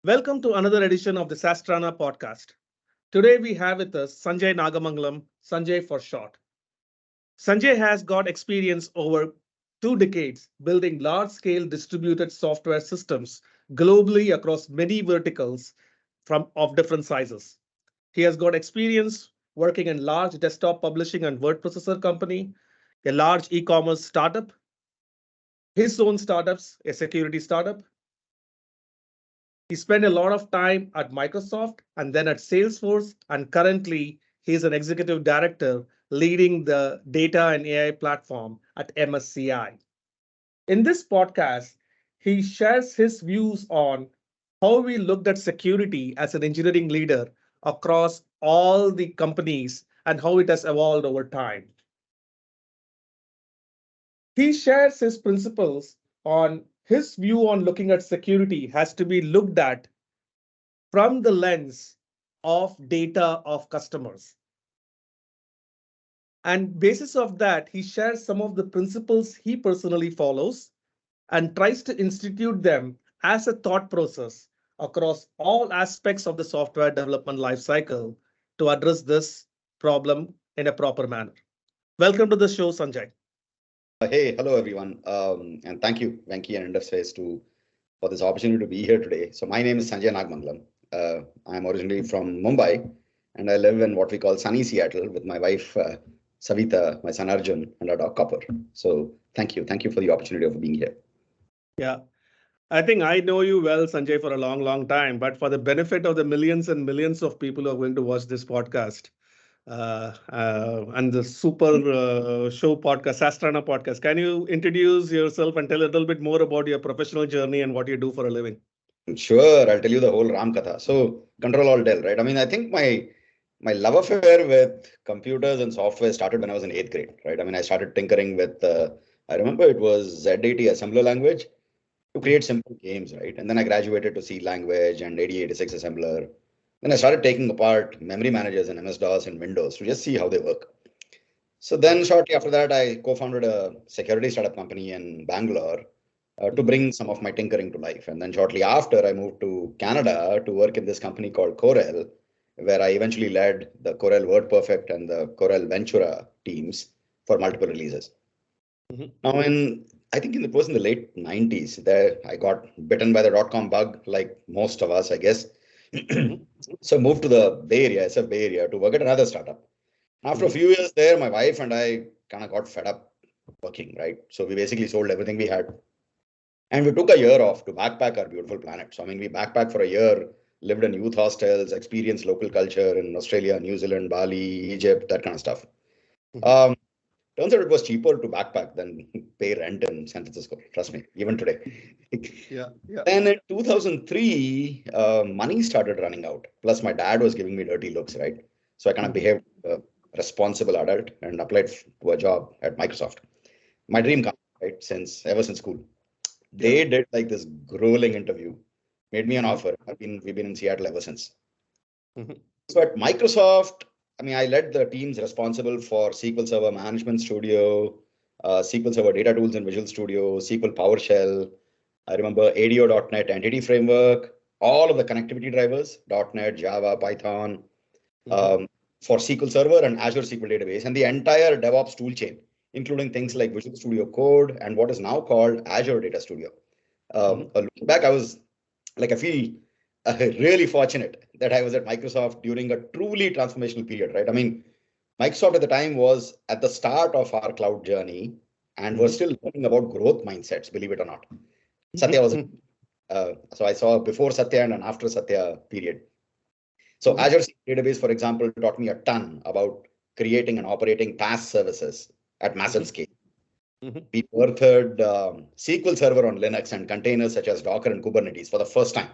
Welcome to another edition of the apptrana podcast. Today we have with us Sanjay Nagamangalam, Sanjay for short. Sanjay has got experience over 2 decades building large-scale distributed software systems globally across many verticals of different sizes. He has got experience working in large desktop publishing and word processor company, a large e-commerce startup, his own startups, a security startup. He spent a lot of time at Microsoft and then at Salesforce, and currently he's an executive director leading the data and AI platform at MSCI. In this podcast, he shares his views on how we looked at security as an engineering leader across all the companies and how it has evolved over time. He shares his principles on his view on looking at security has to be looked at from the lens of data of customers. And basis of that, he shares some of the principles he personally follows and tries to institute them as a thought process across all aspects of the software development lifecycle to address this problem in a proper manner. Welcome to the show, Sanjay. Hey, hello everyone, and thank you, Venky and Indusface, for this opportunity to be here today. So my name is Sanjay Nagamangalam. I'm originally from Mumbai, and I live in what we call sunny Seattle with my wife Savita, my son Arjun, and our dog Copper. So thank you for the opportunity of being here. Yeah, I think I know you well, Sanjay, for a long time. But for the benefit of the millions and millions of people who are going to watch this podcast, and the super show podcast, apptrana podcast. Can you introduce yourself and tell a little bit more about your professional journey and what you do for a living? Sure, I'll tell you the whole Ram Katha. So control all del, right? I mean, I think my love affair with computers and software started when I was in 8th grade, right? I mean, I started tinkering with, I remember it was Z80 assembler language to create simple games, right? And then I graduated to C language and 8086 assembler. Then I started taking apart memory managers in MS-DOS and Windows to just see how they work. So then shortly after that, I co-founded a security startup company in Bangalore to bring some of my tinkering to life. And then shortly after, I moved to Canada to work in this company called Corel, where I eventually led the Corel WordPerfect and the Corel Ventura teams for multiple releases. Now, I think it was in the late 90s that I got bitten by the .com bug, like most of us, I guess. So moved to the Bay Area, SF Bay Area, to work at another startup. After a few years there, my wife and I kind of got fed up working, right? So we basically sold everything we had. And we took a year off to backpack our beautiful planet. So, I mean, we backpacked for a year, lived in youth hostels, experienced local culture in Australia, New Zealand, Bali, Egypt, that kind of stuff. Turns out it was cheaper to backpack than pay rent in San Francisco. Trust me, even today. Yeah. Then in 2003, money started running out. Plus, my dad was giving me dirty looks, right? So I kind of behaved a responsible adult and applied to a job at Microsoft. My dream come, right? Ever since school. They did like this grueling interview, made me an offer. We've been in Seattle ever since. So at Microsoft, I mean, I led the teams responsible for SQL Server Management Studio, SQL Server Data Tools and Visual Studio, SQL PowerShell. I remember ADO.NET Entity Framework, all of the connectivity drivers, .NET, Java, Python, for SQL Server and Azure SQL Database, and the entire DevOps toolchain, including things like Visual Studio Code and what is now called Azure Data Studio. Looking back, I feel really fortunate that I was at Microsoft during a truly transformational period, right? I mean, Microsoft at the time was at the start of our cloud journey and we're still learning about growth mindsets, believe it or not. Satya was, so I saw before Satya and an after Satya period. So Azure Database, for example, taught me a ton about creating and operating paas services at massive scale. We birthed SQL Server on Linux and containers such as Docker and Kubernetes for the first time.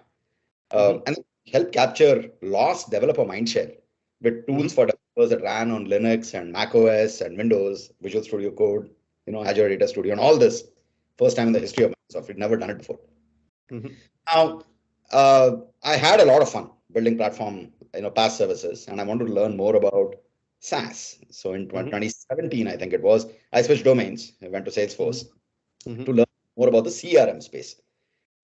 And help capture lost developer mindshare with tools for developers that ran on Linux and Mac OS and Windows, Visual Studio Code, Azure Data Studio, and all this. First time in the history of Microsoft. We'd never done it before. Now, I had a lot of fun building platform, PaaS services, and I wanted to learn more about SaaS. So in 2017, I think it was, I switched domains. I went to Salesforce to learn more about the CRM space.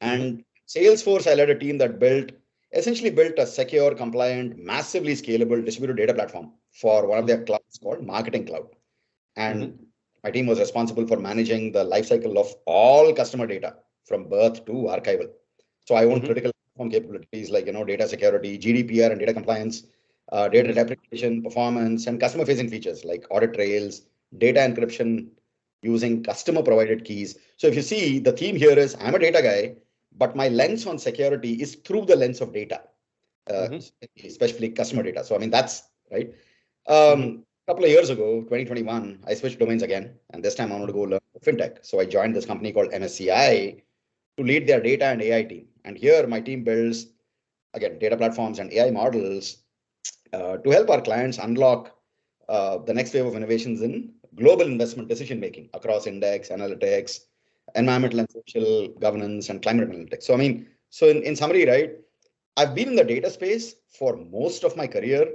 And Salesforce, I led a team that built essentially built a secure, compliant, massively scalable distributed data platform for one of their clouds called Marketing Cloud. And my team was responsible for managing the lifecycle of all customer data from birth to archival. So I own critical platform capabilities like data security, GDPR and data compliance, data deprecation, performance, and customer-facing features like audit trails, data encryption using customer-provided keys. So if you see, the theme here is I'm a data guy, but my lens on security is through the lens of data, especially customer data. So I mean, that's right. A couple of years ago, 2021, I switched domains again, and this time I wanted to go learn fintech. So I joined this company called MSCI to lead their data and AI team. And here my team builds, again, data platforms and AI models to help our clients unlock the next wave of innovations in global investment decision making across index, analytics, environmental and social governance, and climate analytics. So I mean, so in summary, right, I've been in the data space for most of my career,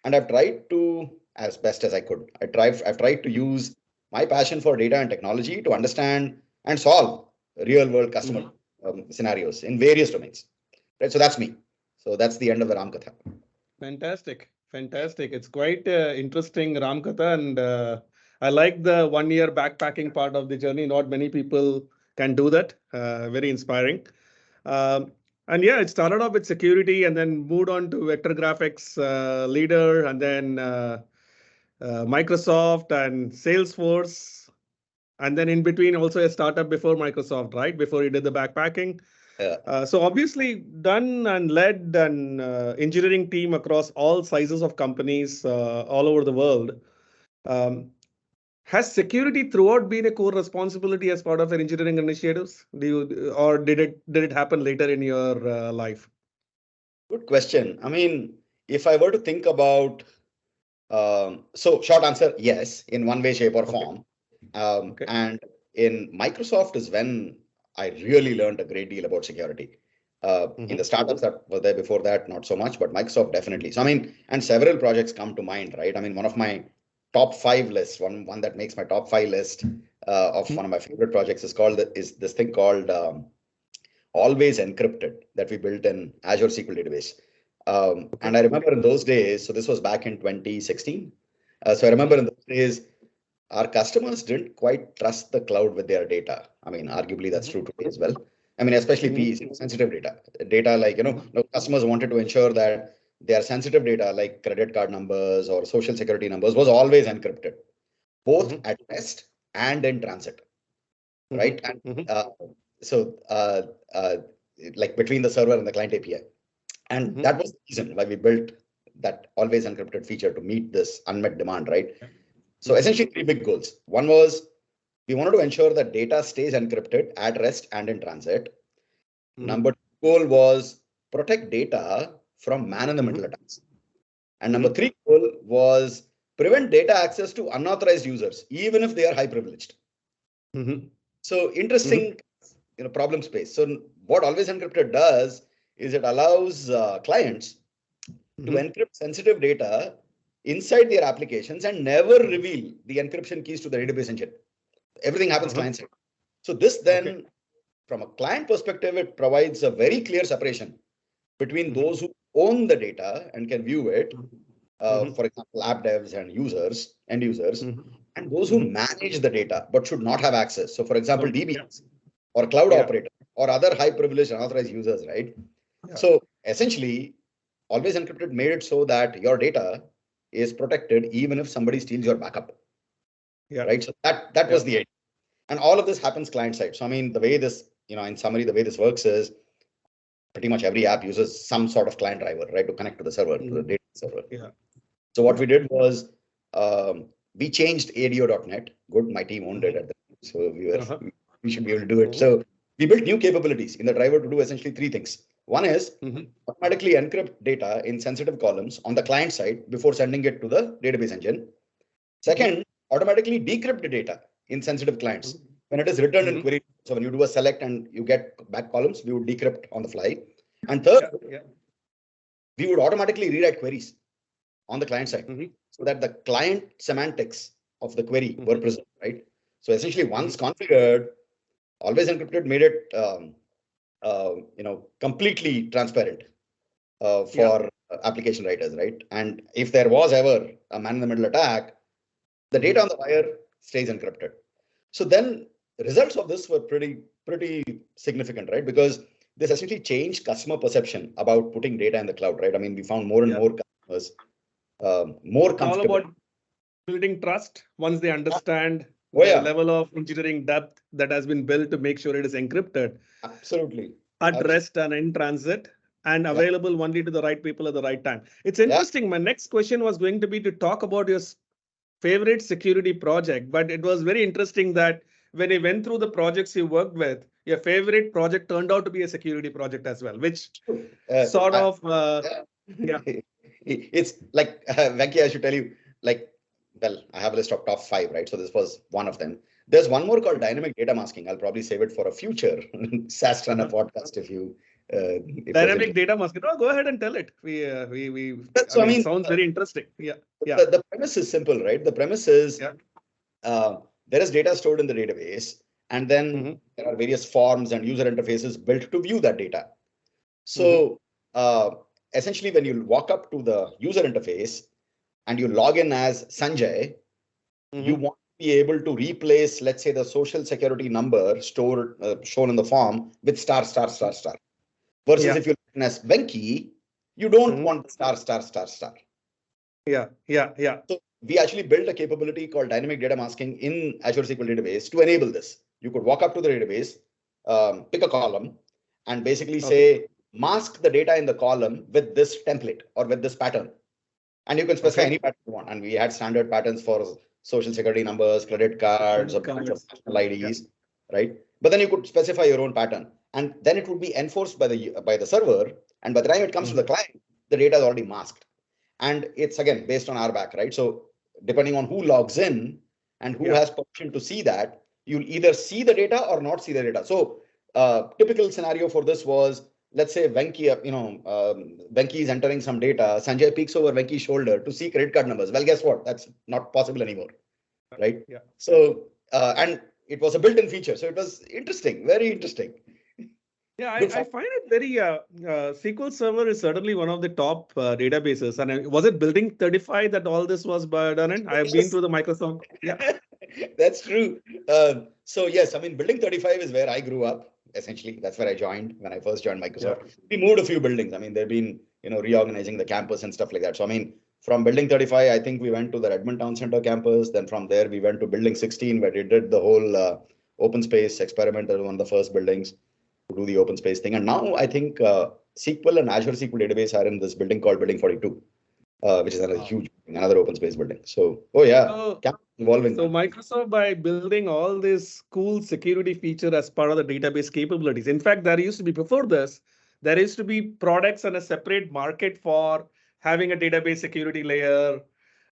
and I've tried to, as best as I could, I've tried to use my passion for data and technology to understand and solve real world customer scenarios in various domains. Right. So that's me. So that's the end of the Ramkatha. Fantastic. It's quite interesting, Ramkatha, and I like the 1 year backpacking part of the journey. Not many people can do that. Very inspiring. And yeah, it started off with security and then moved on to vector graphics leader, and then Microsoft and Salesforce. And then in between also a startup before Microsoft, right? Before you did the backpacking. So obviously done and led an engineering team across all sizes of companies all over the world. Has security throughout been a core responsibility as part of your engineering initiatives? Or did it happen later in your life? Good question. I mean, if I were to think about, so short answer, yes, in one way, shape, or form. And in Microsoft is when I really learned a great deal about security. In the startups that were there before that, not so much, but Microsoft definitely. So I mean, and several projects come to mind, right? I mean, one of my top 5 lists, one that makes my top 5 list of one of my favorite projects is this thing called Always Encrypted that we built in Azure SQL database. And I remember in those days, so this was back in 2016. So I remember in those days, our customers didn't quite trust the cloud with their data. I mean, arguably that's true today as well. I mean, especially sensitive data like, customers wanted to ensure that their sensitive data like credit card numbers or social security numbers was always encrypted, both at rest and in transit, right? And like between the server and the client API. And that was the reason why we built that always encrypted feature to meet this unmet demand, right? So essentially 3 big goals. One was we wanted to ensure that data stays encrypted at rest and in transit. Number 2 goal was protect data from man-in-the-middle attacks. And number 3 goal was prevent data access to unauthorized users, even if they are high privileged. So interesting, problem space. So what Always Encrypted does is it allows clients to encrypt sensitive data inside their applications and never reveal the encryption keys to the database engine. Everything happens client side. So this then, from a client perspective, it provides a very clear separation between those who own the data and can view it, for example, app devs and end users, and those who manage the data but should not have access. So for example, DBs or cloud operator or other high privileged unauthorized users, right? So essentially, Always Encrypted made it so that your data is protected even if somebody steals your backup. Right. So that was the idea. And all of this happens client side. So I mean, the way this, in summary, the way this works is pretty much every app uses some sort of client driver, right, to connect to the server, to the data server. So what we did was we changed ADO.NET. Good, my team owned it at the time, so we should be able to do it. So we built new capabilities in the driver to do essentially 3 things. One is automatically encrypt data in sensitive columns on the client side before sending it to the database engine. Second, automatically decrypt the data in sensitive clients when it is returned in query. So when you do a select and you get back columns, we would decrypt on the fly. And third, we would automatically rewrite queries on the client side so that the client semantics of the query were preserved, right? So essentially, once configured, Always Encrypted made it completely transparent for application writers, right? And if there was ever a man-in-the-middle attack, the data on the wire stays encrypted. So then results of this were pretty significant, right? Because this essentially changed customer perception about putting data in the cloud, right? I mean, we found more and more customers more comfortable. All about building trust once they understand the level of engineering depth that has been built to make sure it is encrypted. Absolutely. At rest and in transit and available only to the right people at the right time. It's interesting. My next question was going to be to talk about your favorite security project, but it was very interesting that when you went through the projects you worked with, your favorite project turned out to be a security project as well, which it's like Venky, I should tell you, like, well, I have a list of top 5, right? So this was one of them. There's one more called dynamic data masking. I'll probably save it for a future SaaS Trana podcast if you. Dynamic data masking. No, go ahead and tell it. So I mean, sounds very interesting. The premise is simple, right? The premise is there is data stored in the database, and then there are various forms and user interfaces built to view that data. So essentially, when you walk up to the user interface and you log in as Sanjay, you want to be able to replace, let's say, the social security number stored shown in the form with star. Versus if you log in as Venky, you don't want star. So we actually built a capability called dynamic data masking in Azure SQL database to enable this. You could walk up to the database, pick a column, and basically say, mask the data in the column with this template or with this pattern. And you can specify any pattern you want. And we had standard patterns for social security numbers, credit cards, or national IDs, right? But then you could specify your own pattern. And then it would be enforced by the server. And by the time it comes to the client, the data is already masked. And it's, again, based on RBAC, right? So depending on who logs in and who has permission to see that, you'll either see the data or not see the data. So typical scenario for this was, let's say Venky, Venky is entering some data. Sanjay peeks over Venky's shoulder to see credit card numbers. Well, guess what? That's not possible anymore, right? So, and it was a built-in feature. So it was interesting, very interesting. I find it very, SQL Server is certainly one of the top databases. And was it Building 35 that all this was done in? I've been through the Microsoft. That's true. So yes, I mean, Building 35 is where I grew up. Essentially, that's where I joined when I first joined Microsoft. We moved a few buildings. I mean, they've been, reorganizing the campus and stuff like that. So, I mean, from Building 35, I think we went to the Redmond Town Center campus. Then from there, we went to Building 16, where we did the whole open space experiment. That was one of the first buildings to do the open space thing. And now I think SQL and Azure SQL database are in this building called Building 42, which is another open space building. So, evolving. So Microsoft, by building all this cool security feature as part of the database capabilities. In fact, there used to be before this, there used to be products and a separate market for having a database security layer.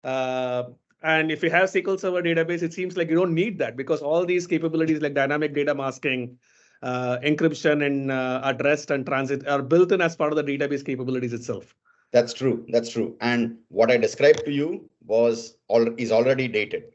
And if you have SQL Server database, it seems like you don't need that because all these capabilities like dynamic data masking, encryption and at rest and transit are built in as part of the database capabilities itself. That's true. That's true. And what I described to you is already dated,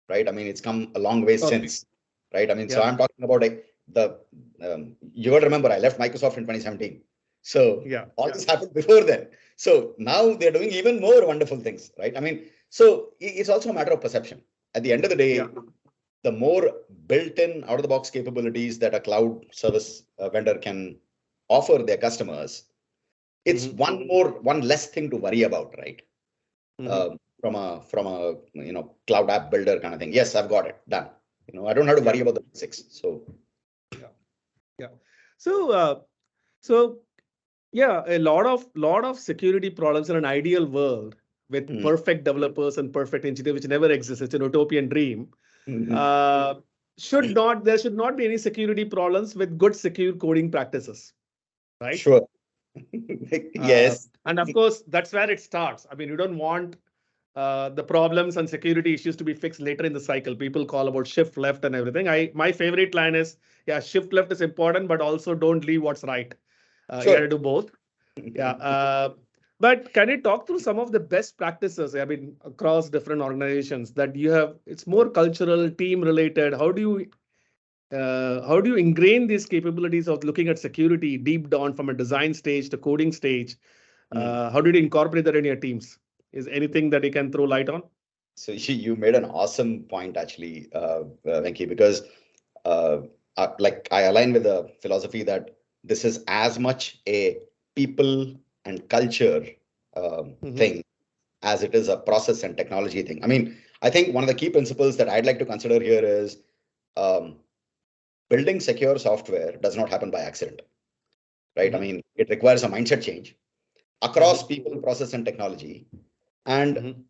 right? I mean, it's come a long way since, right? I mean, so I'm talking about you got to remember, I left Microsoft in 2017. So all this happened before then. So now they're doing even more wonderful things, right? I mean, so it's also a matter of perception. At the end of the day, the more built-in out-of-the-box capabilities that a cloud service vendor can offer their customers, it's one less thing to worry about, right? From a cloud app builder kind of thing. Yes, I've got it done. I don't have to worry about the basics. So a lot of security problems in an ideal world with perfect developers and perfect engineers, which never exists. It's an utopian dream. There should not be any security problems with good secure coding practices, right? Sure. Yes. And of course, that's where it starts. I mean, you don't want the problems and security issues to be fixed later in the cycle. People call about shift left and everything. My favorite line is, shift left is important, but also don't leave what's right. You got to do both. But can you talk through some of the best practices, I mean, across different organizations that you have? It's more cultural, team related. How do you ingrain these capabilities of looking at security deep down from a design stage to coding stage? How did you incorporate that in your teams? Is anything that you can throw light on? So you made an awesome point actually, Venky, because I align with the philosophy that this is as much a people and culture thing as it is a process and technology thing. I mean, I think one of the key principles that I'd like to consider here is building secure software does not happen by accident, right? I mean, it requires a mindset change across people, process, and technology. And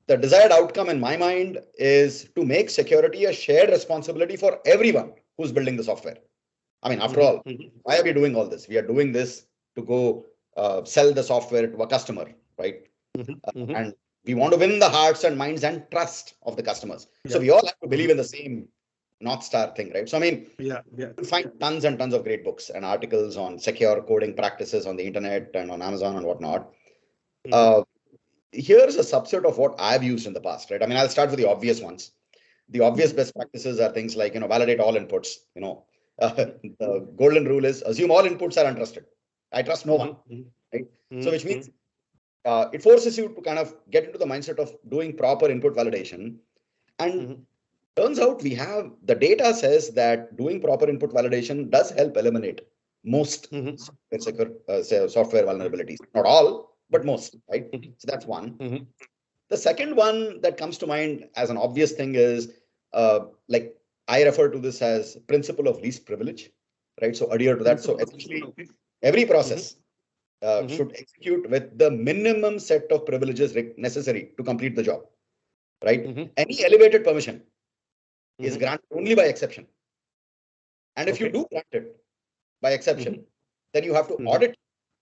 the desired outcome in my mind is to make security a shared responsibility for everyone who's building the software. I mean, after all, why are we doing all this? We are doing this to go sell the software to a customer, right? And we want to win the hearts and minds and trust of the customers. So we all have to believe in the same North Star thing, right? So, I mean, you find tons and tons of great books and articles on secure coding practices on the internet and on Amazon and whatnot. Here's a subset of what I've used in the past, right? I mean, I'll start with the obvious ones. The obvious best practices are things like, validate all inputs. The golden rule is assume all inputs are untrusted. I trust no one, right? So which means it forces you to kind of get into the mindset of doing proper input validation. And turns out the data says that doing proper input validation does help eliminate most software vulnerabilities. Not all, but most, right? So that's one. The second one that comes to mind as an obvious thing is like I refer to this as principle of least privilege, right? So adhere to that. So essentially, every process should execute with the minimum set of privileges necessary to complete the job, right? Any elevated permission is granted only by exception. And if you do grant it by exception, then you have to audit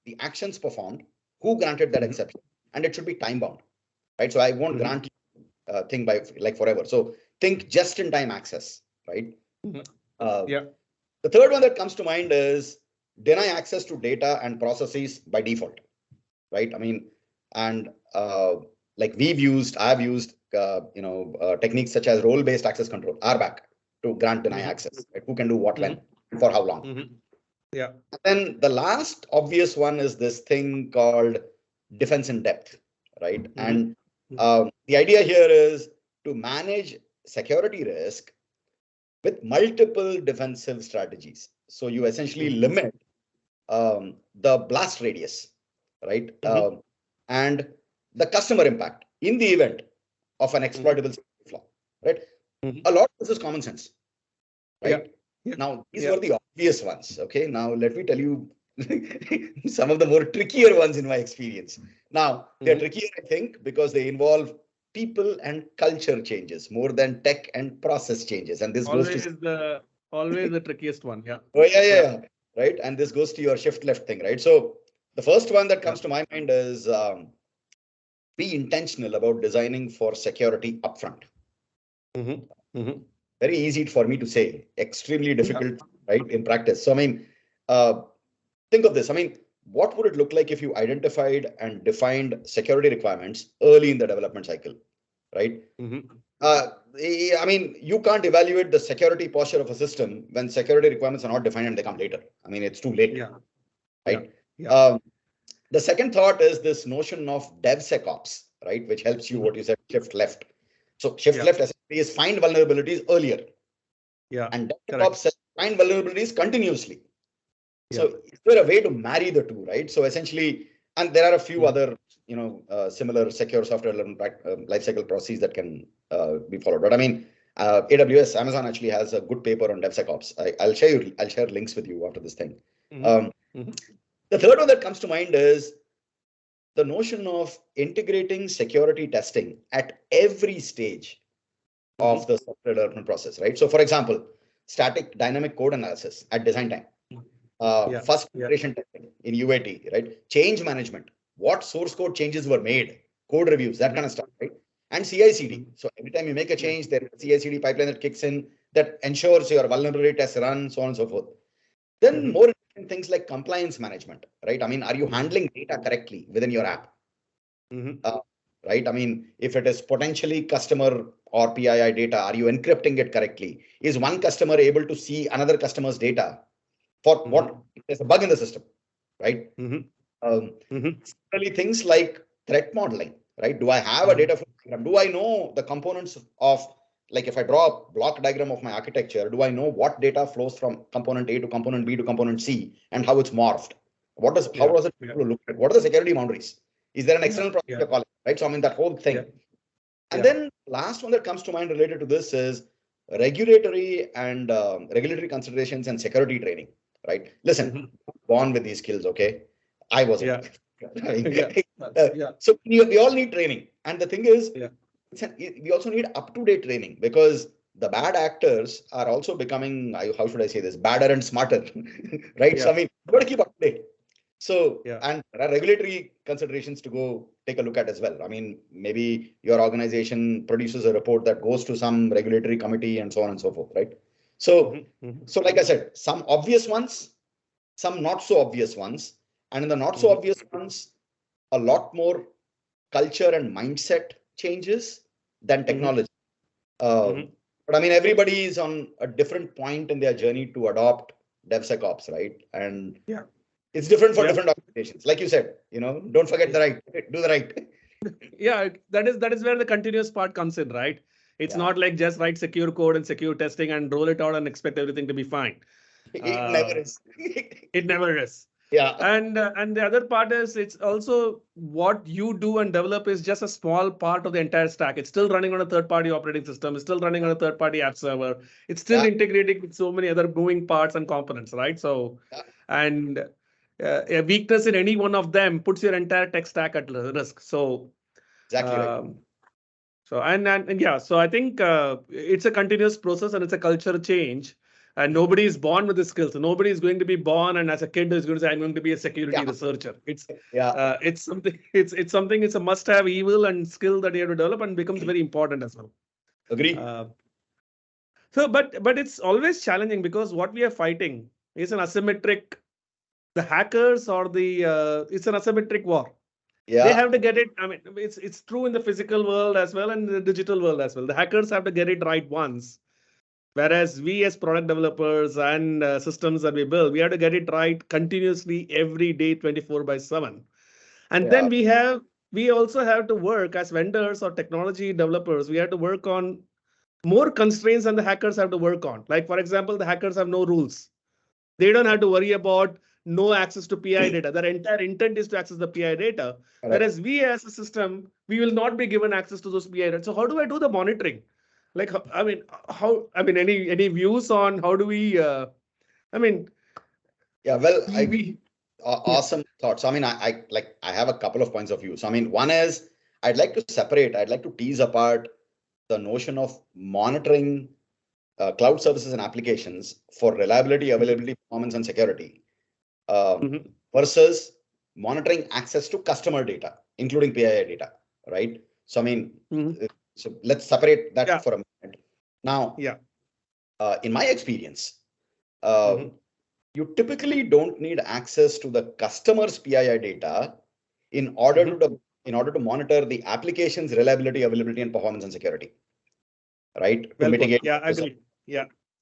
the actions performed, who granted that exception, and it should be time bound, right? So I won't grant thing by like forever. So think just in time access, right? The third one that comes to mind is deny access to data and processes by default, right? I mean, and like I've used techniques such as role-based access control, RBAC, to grant deny access, right? Who can do what when, for how long. And then the last obvious one is this thing called defense in depth, right? And the idea here is to manage security risk with multiple defensive strategies. So you essentially limit the blast radius, right? And the customer impact in the event of an exploitable flaw, right? A lot of this is common sense, right? Now, these were the obvious ones. Okay. Now, let me tell you some of the more trickier ones in my experience. Now, they're trickier, I think, because they involve people and culture changes more than tech and process changes. And this always the trickiest one. Right. And this goes to your shift left thing, right? So the first one that comes to my mind is be intentional about designing for security upfront. Very easy for me to say, extremely difficult, right, in practice. So, I mean, think of this. I mean, what would it look like if you identified and defined security requirements early in the development cycle, right? I mean, you can't evaluate the security posture of a system when security requirements are not defined and they come later. I mean, it's too late, right? The second thought is this notion of devsecops, right, which helps you, what you said, shift left. So shift left essentially is find vulnerabilities earlier. And DevSecOps says find vulnerabilities continuously. So is there a way to marry the two, right? So essentially, and there are a few other, similar secure software lifecycle processes that can be followed. But I mean, AWS, Amazon actually has a good paper on DevSecOps. I'll share links with you after this thing. The third one that comes to mind is the notion of integrating security testing at every stage of the software development process, right? So, for example, static dynamic code analysis at design time, first iteration testing in UAT, right? Change management, what source code changes were made, code reviews, that kind of stuff, right? And CI/CD. So every time you make a change, there is a CI/CD pipeline that kicks in that ensures your vulnerability tests run, so on and so forth. Then more things like compliance management, right? I mean, are you handling data correctly within your app? Right? I mean, if it is potentially customer or PII data, are you encrypting it correctly? Is one customer able to see another customer's data for what if there's a bug in the system, right? Similarly, things like threat modeling, right? Do I have a data flow diagram? Do I know the components of, like if I draw a block diagram of my architecture, do I know what data flows from component A to component B to component C and how it's morphed? How does it look at? What are the security boundaries? Is there an external process you're calling, right? So I mean that whole thing. And then last one that comes to mind related to this is regulatory and regulatory considerations and security training, right? Listen, born with these skills, okay? I wasn't. So we all need training. And the thing is, we also need up-to-date training because the bad actors are also becoming, how should I say this, badder and smarter, right? So I mean, you got to keep up to date. So, and there are regulatory considerations to go take a look at as well. I mean, maybe your organization produces a report that goes to some regulatory committee and so on and so forth, right? So, so like I said, some obvious ones, some not so obvious ones, and in the not so obvious ones, a lot more culture and mindset changes than technology. But I mean, everybody is on a different point in their journey to adopt DevSecOps, right? And it's different for different organizations. Like you said, don't forget the right, do the right. That is where the continuous part comes in, right? It's not like just write secure code and secure testing and roll it out and expect everything to be fine. It never is. It never is. Yeah. And the other part is it's also what you do and develop is just a small part of the entire stack. It's still running on a third-party operating system. It's still running on a third-party app server. It's still integrating with so many other moving parts and components, right? So, and a weakness in any one of them puts your entire tech stack at risk. So, exactly right. So so I think it's a continuous process and it's a culture change. And nobody is born with the skills. So nobody is going to be born and as a kid is going to say, I'm going to be a security researcher. It's something. It's something. It's a must-have evil and skill that you have to develop and becomes very important as well. Agree. But it's always challenging because what we are fighting is an asymmetric. The hackers or it's an asymmetric war. They have to get it. I mean, it's true in the physical world as well and the digital world as well. The hackers have to get it right once. Whereas we as product developers and systems that we build, we have to get it right continuously every day, 24/7. And then we also have to work as vendors or technology developers. We have to work on more constraints than the hackers have to work on. Like, for example, the hackers have no rules. They don't have to worry about no access to PI data. Their entire intent is to access the PI data. Whereas we as a system, we will not be given access to those PI data. So how do I do the monitoring? Like, I mean, any views on how do we, awesome thoughts. I mean, I have a couple of points of view. So, I mean, one is I'd like to tease apart the notion of monitoring cloud services and applications for reliability, availability, performance, and security versus monitoring access to customer data, including PII data, right? So, I mean, so let's separate that for a minute. Now, in my experience, you typically don't need access to the customer's PII data in order to monitor the application's reliability, availability, and performance and security, right? To mitigate. I agree.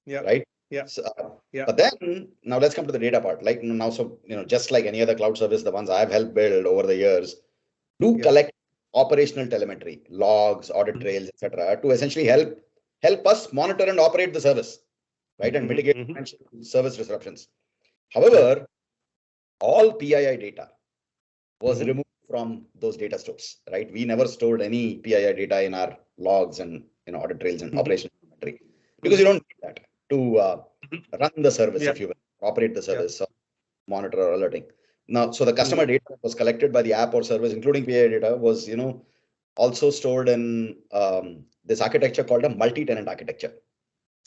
Right. So, but then now let's come to the data part. Like now, so just like any other cloud service, the ones I've helped build over the years do collect operational telemetry, logs, audit trails, etc., to essentially help us monitor and operate the service, right, and mitigate service disruptions. However, all PII data was removed from those data stores, right? We never stored any PII data in our logs and audit trails and operational telemetry because you don't need that to run the service, if you will, operate the service, or monitor or alerting. Now, so the customer data that was collected by the app or service, including PII data, was also stored in this architecture called a multi-tenant architecture.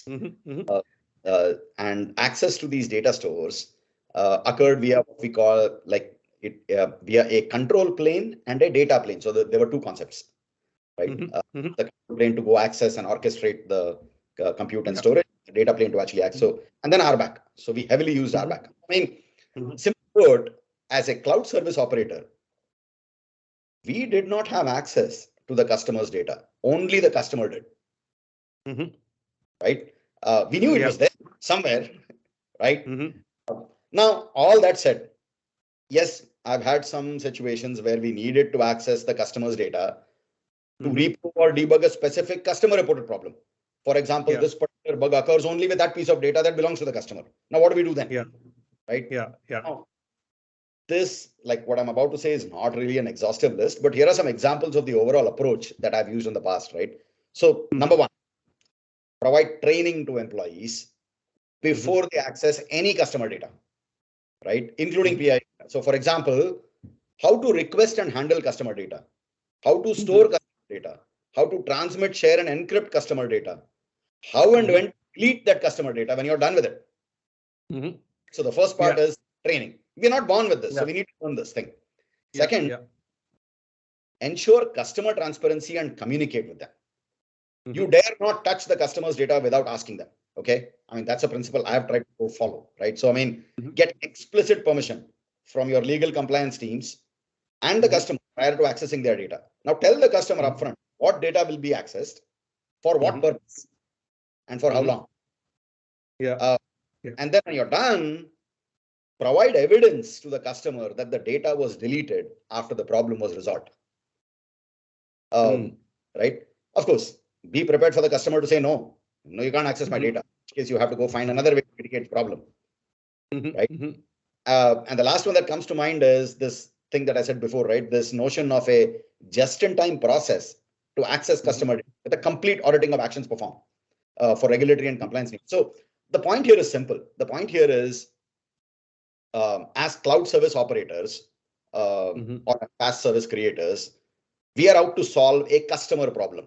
And access to these data stores occurred via what we call via a control plane and a data plane. So there were two concepts, right? The control plane to go access and orchestrate the compute and storage, the data plane to actually access. So, and then RBAC. So we heavily used RBAC. I mean, simply put, as a cloud service operator, we did not have access to the customer's data. Only the customer did. Right? We knew it was there somewhere, right? Now, all that said, yes, I've had some situations where we needed to access the customer's data to reprove or debug a specific customer reported problem. For example, this particular bug occurs only with that piece of data that belongs to the customer. Now, what do we do then? Right? Now, this, like what I'm about to say, is not really an exhaustive list, but here are some examples of the overall approach that I've used in the past, right? So, number one, provide training to employees before they access any customer data, right? Including PI. So, for example, how to request and handle customer data, how to store customer data, how to transmit, share, and encrypt customer data, how and when to delete that customer data when you're done with it. So the first part is training. We're not born with this, so we need to learn this thing. Second, ensure customer transparency and communicate with them. You dare not touch the customer's data without asking them. Okay, I mean, that's a principle I've tried to follow, right? So I mean, get explicit permission from your legal compliance teams and the customer prior to accessing their data. Now tell the customer upfront what data will be accessed, for what purpose, and for how long. And then when you're done, provide evidence to the customer that the data was deleted after the problem was resolved. Right? Of course, be prepared for the customer to say, no, you can't access my data. In case you have to go find another way to mitigate the problem. Right? And the last one that comes to mind is this thing that I said before, right? This notion of a just-in-time process to access customer data with a complete auditing of actions performed for regulatory and compliance needs. So the point here is simple. The point here is, as cloud service operators or SaaS service creators, we are out to solve a customer problem.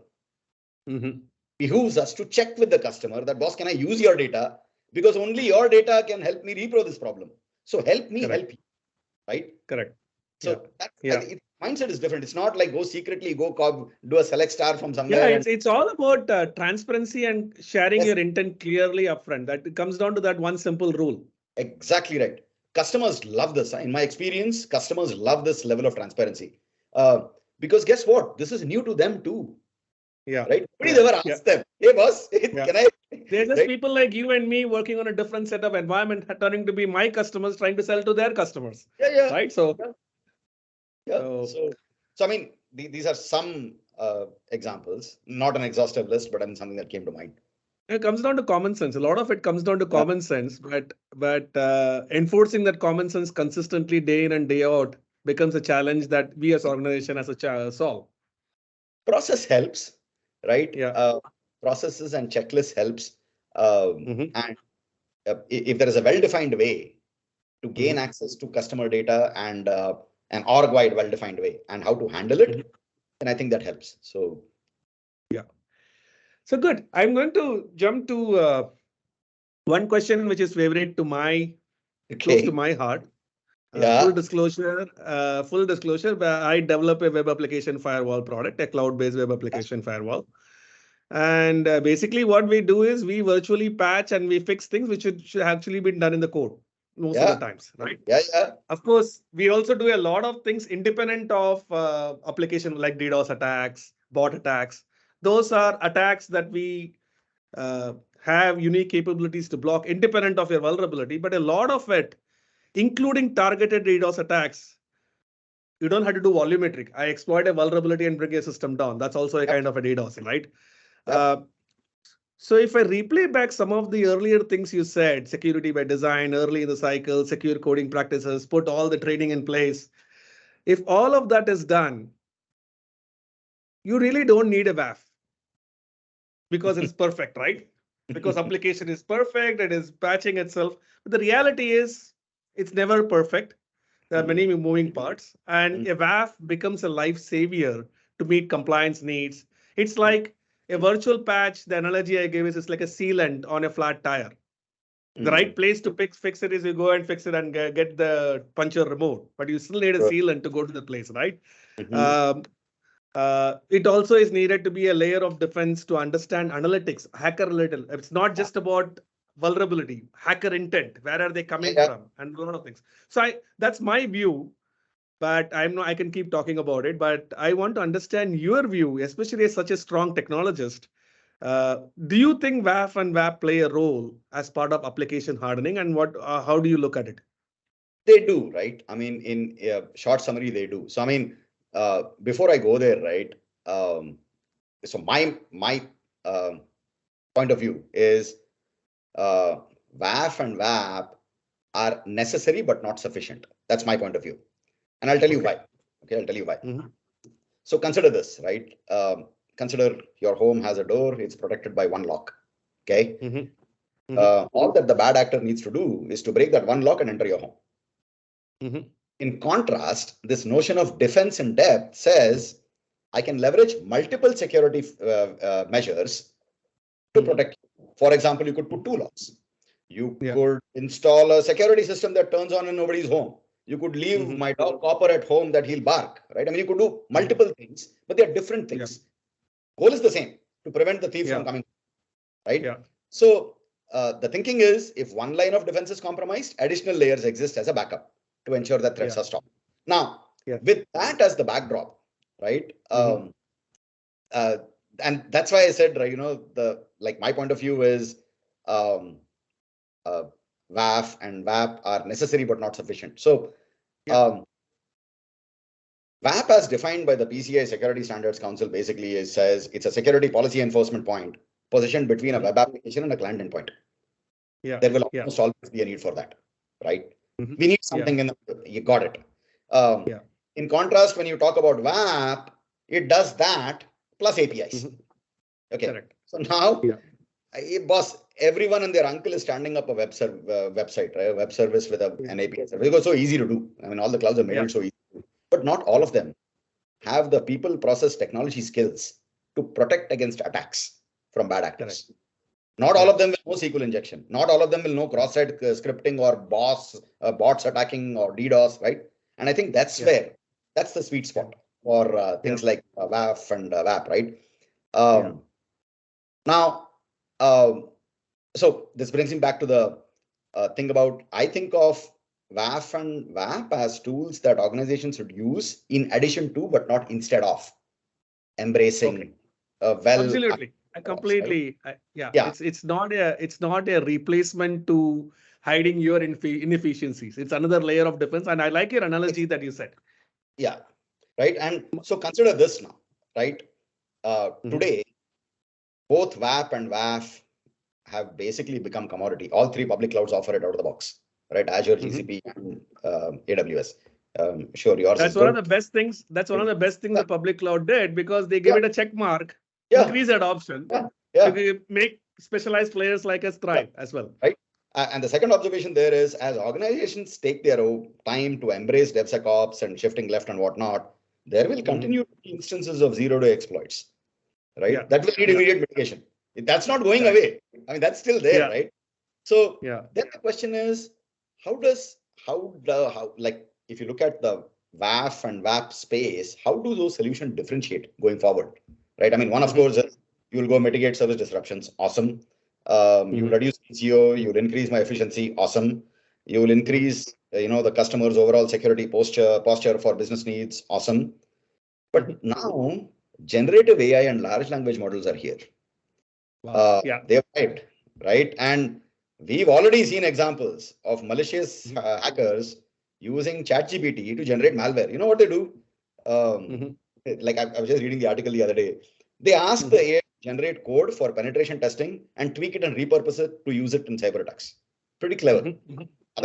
Behooves us to check with the customer that, boss, can I use your data? Because only your data can help me repro this problem. So help me help you, right? Correct. So mindset is different. It's not like go secretly, do a select star from somewhere. Yeah, it's all about transparency and sharing your intent clearly upfront. That it comes down to that one simple rule. Exactly right. Customers love this. In my experience, customers love this level of transparency. Because guess what? This is new to them too. Right? Nobody ever asked them, hey boss, can I? They're just people like you and me working on a different set of environment, turning to be my customers, trying to sell to their customers. Right? So, So I mean, these are some examples, not an exhaustive list, but I mean, something that came to mind. It comes down to common sense. A lot of it comes down to common sense, but enforcing that common sense consistently day in and day out becomes a challenge that we as an organization has to solve. Process helps, right? Processes and checklists helps. And if there is a well-defined way to gain access to customer data and an org-wide well-defined way and how to handle it, then I think that helps. So So good. I'm going to jump to one question which is favorite to close to my heart. Full disclosure, I develop a web application firewall product, a cloud-based web application firewall. And basically what we do is we virtually patch and we fix things which should actually be done in the code most of the times, right? Of course, we also do a lot of things independent of application like DDoS attacks, bot attacks. Those are attacks that we have unique capabilities to block independent of your vulnerability. But a lot of it, including targeted DDoS attacks, you don't have to do volumetric. I exploit a vulnerability and bring a system down. That's also a kind of a DDoS, right? So if I replay back some of the earlier things you said, security by design, early in the cycle, secure coding practices, put all the training in place. If all of that is done, you really don't need a WAF because it's perfect, right? Because application is perfect, it is patching itself. But the reality is it's never perfect. There are many moving parts, and a WAF becomes a life savior to meet compliance needs. It's like a virtual patch. The analogy I gave is it's like a sealant on a flat tire. The right place to fix it is you go and fix it and get the puncture removed, but you still need a sealant to go to the place, right? It also is needed to be a layer of defense to understand analytics, hacker related. It's not just about vulnerability, hacker intent, where are they coming from, and a lot of things. So that's my view, but I can keep talking about it, but I want to understand your view, especially as such a strong technologist. Do you think WAF and WAP play a role as part of application hardening, and how do you look at it? They do, right? I mean, in short summary, they do. So I mean, before I go there, right? So my point of view is WAF and WAP are necessary but not sufficient. That's my point of view, and I'll tell you why. Okay, I'll tell you why. So consider this, right? Consider your home has a door; it's protected by one lock. Okay. All that the bad actor needs to do is to break that one lock and enter your home. In contrast, this notion of defense in depth says I can leverage multiple security measures to protect you. For example, you could put two locks. You could install a security system that turns on when nobody's home. You could leave my dog Copper at home that he'll bark, right? I mean, you could do multiple things, but they're different things. Goal is the same, to prevent the thief from coming, right? So the thinking is, if one line of defense is compromised, additional layers exist as a backup to ensure that threats are stopped. Now, with that as the backdrop, right? And that's why I said, right, you know, my point of view is WAF and WAP are necessary but not sufficient. So WAP as defined by the PCI Security Standards Council basically says it's a security policy enforcement point positioned between a web application and a client endpoint. There will almost always be a need for that, right? We need something in the, you got it. In contrast, when you talk about WAP, it does that plus APIs. Okay. Correct. So now, boss, everyone and their uncle is standing up a website, right? A web service with an API service. It was so easy to do. I mean, all the clouds are made it so easy to do. But not all of them have the people, process, technology skills to protect against attacks from bad actors. Correct. Not all of them will know SQL injection. Not all of them will know cross-site scripting or bots attacking or DDoS, right? And I think that's where, that's the sweet spot for things like WAF and WAP, right? Now, so this brings me back to the thing about, I think of WAF and WAP as tools that organizations should use in addition to, but not instead of, embracing Absolutely. I completely, right? It's not a replacement to hiding your inefficiencies. It's another layer of defense. And I like your analogy that you said. Yeah, right. And so consider this now, right? Today, both WAP and WAF have basically become commodity. All three public clouds offer it out of the box, right? Azure, GCP, and AWS. Sure, yours. That's one of the best things. That's one of the best things the public cloud did, because they give it a check mark, increase adoption, to make specialized players like us thrive as well. Right. And the second observation there is, as organizations take their own time to embrace DevSecOps and shifting left and whatnot, there will continue to be instances of zero-day exploits, right? That will need immediate mitigation. That's not going away. I mean, that's still there, right? So then the question is, like, if you look at the WAF and WAP space, how do those solutions differentiate going forward, right? I mean, one, of course, is you will go mitigate service disruptions. Awesome. You reduce TCO, you'll increase my efficiency. Awesome. You will increase, the customer's overall security posture for business needs. Awesome. But now generative AI and large language models are here. They've arrived, right? And we've already seen examples of malicious hackers using ChatGPT to generate malware. You know what they do? Like I was just reading the article the other day. They ask the AI to generate code for penetration testing and tweak it and repurpose it to use it in cyber attacks. Pretty clever.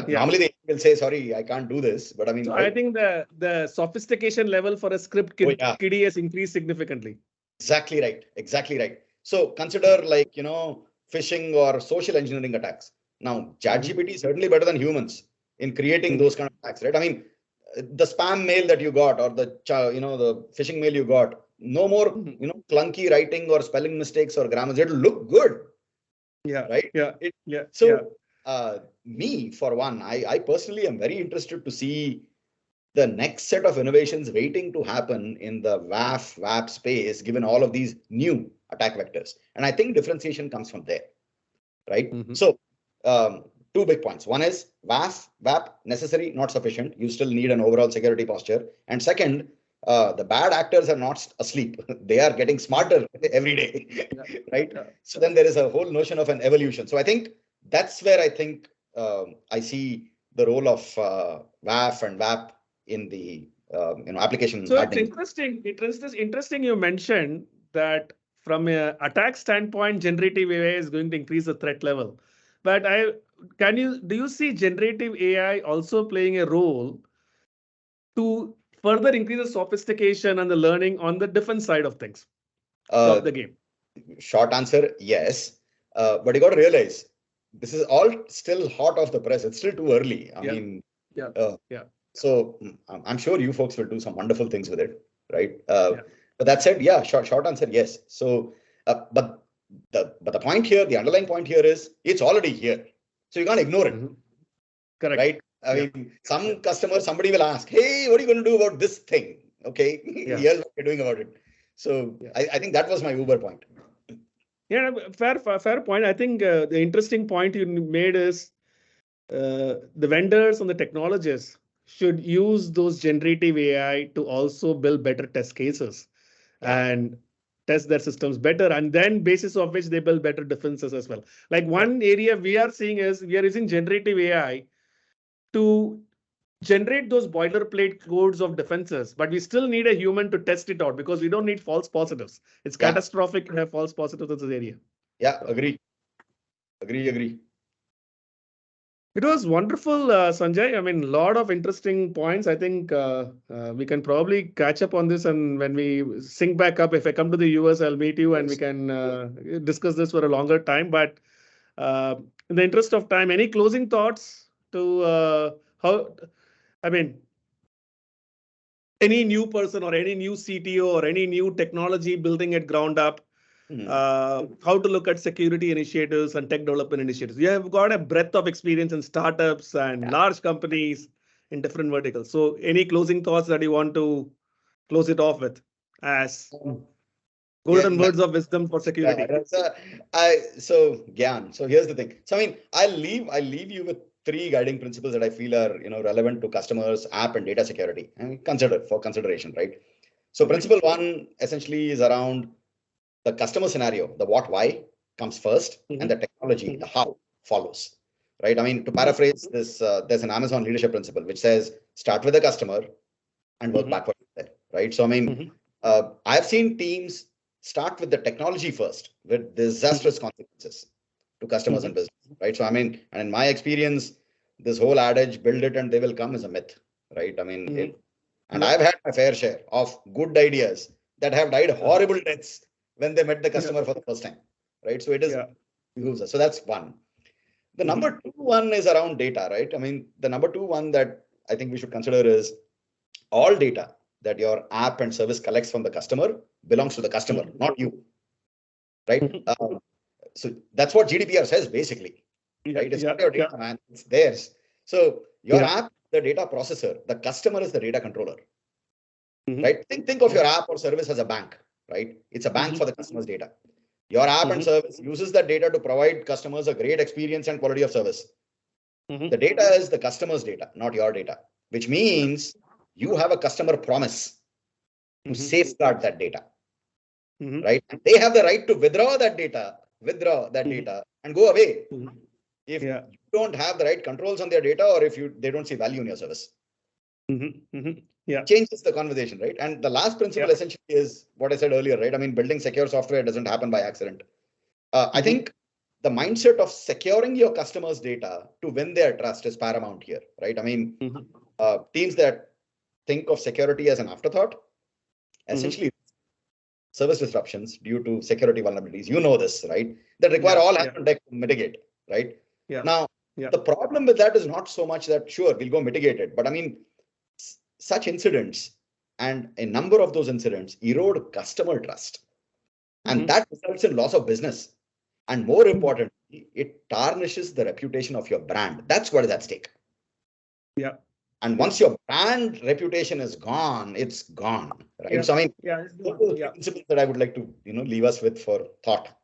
Normally they will say, sorry, I can't do this. But I mean, so I think the sophistication level for a script kiddie has increased significantly. Exactly right. Exactly right. So consider, like, phishing or social engineering attacks. Now, ChatGPT is certainly better than humans in creating those kind of attacks, right? I mean, the spam mail that you got, or the phishing mail you got, no more, clunky writing or spelling mistakes or grammar. It'll look good. Right. So me, for one, I personally am very interested to see the next set of innovations waiting to happen in the WAP space, given all of these new attack vectors. And I think differentiation comes from there, right? So two big points. One is WAP, necessary, not sufficient. You still need an overall security posture. And second, the bad actors are not asleep. They are getting smarter every day, right? So then there is a whole notion of an evolution. So I think that's where I think I see the role of WAF and WAP in the application So hardening. it's interesting you mentioned that from an attack standpoint, generative AI is going to increase the threat level. But do you see generative AI also playing a role to further increase the sophistication and the learning on the defense side of things of the game? Short answer, yes. But you got to realize this is all still hot off the press. It's still too early. I mean, so I'm sure you folks will do some wonderful things with it, right? But that said, yeah, short answer, yes. So, but the point here, the underlying point here is it's already here, so you can't ignore it. Correct. Right? I mean, some customers, somebody will ask, "Hey, what are you going to do about this thing?" Okay, here's what you're doing about it. So I think that was my Uber point. Yeah, fair point. I think the interesting point you made is the vendors and the technologists should use those generative AI to also build better test cases and test their systems better, and then basis of which they build better defenses as well. Like one area we are seeing is we are using generative AI to generate those boilerplate codes of defenses, but we still need a human to test it out because we don't need false positives. It's catastrophic to have false positives in this area. Yeah, agree. It was wonderful, Sanjay. I mean, a lot of interesting points. I think we can probably catch up on this, and when we sync back up, if I come to the US, I'll meet you and we can discuss this for a longer time. But in the interest of time, any closing thoughts to any new person or any new CTO or any new technology building it ground up, how to look at security initiatives and tech development initiatives. You have got a breadth of experience in startups and large companies in different verticals. So any closing thoughts that you want to close it off with as golden words of wisdom for security? So Gyan, so here's the thing. So I mean, I'll leave you with 3 guiding principles that I feel are relevant to customers, app and data security, and for consideration, right? So principle 1 essentially is around the customer scenario. The what, why comes first, and the technology, the how, follows, right? I mean, to paraphrase this, there's an Amazon leadership principle which says start with the customer and work backwards there, right? So I mean, I've seen teams start with the technology first with disastrous consequences to customers and business, right? So I mean, and in my experience, this whole adage, build it and they will come, is a myth, right? I mean, and I've had my fair share of good ideas that have died horrible deaths when they met the customer for the first time, right? So it is behooves us. So that's one. The number 2 one is around data, right? I mean, the number 2 one that I think we should consider is all data that your app and service collects from the customer belongs to the customer, not you, right? So that's what GDPR says, basically, right? It's not your data, man. It's theirs. So your app, the data processor, the customer is the data controller, right? Think of your app or service as a bank, right? It's a bank for the customer's data. Your app and service uses that data to provide customers a great experience and quality of service. The data is the customer's data, not your data, which means you have a customer promise to safeguard that data, right? And they have the right to withdraw that data and go away if you don't have the right controls on their data, or if they don't see value in your service. Changes the conversation, right? And the last principle essentially is what I said earlier, right? I mean, building secure software doesn't happen by accident. I think the mindset of securing your customers' data to win their trust is paramount here, right? I mean, teams that think of security as an afterthought, essentially service disruptions due to security vulnerabilities, this, right? That require all hands on deck to mitigate, right? Now, the problem with that is not so much that, sure, we'll go mitigate it, but I mean, such incidents and a number of those incidents erode customer trust. And that results in loss of business. And more importantly, it tarnishes the reputation of your brand. That's what is at stake. And once your brand reputation is gone, it's gone, right? So I mean, principles that I would like to leave us with for thought.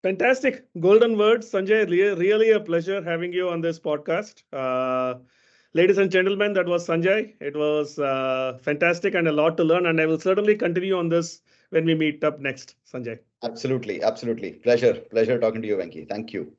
Fantastic. Golden words, Sanjay. Really a pleasure having you on this podcast. Ladies and gentlemen, that was Sanjay. It was fantastic and a lot to learn. And I will certainly continue on this when we meet up next, Sanjay. Absolutely. Pleasure talking to you, Venky. Thank you.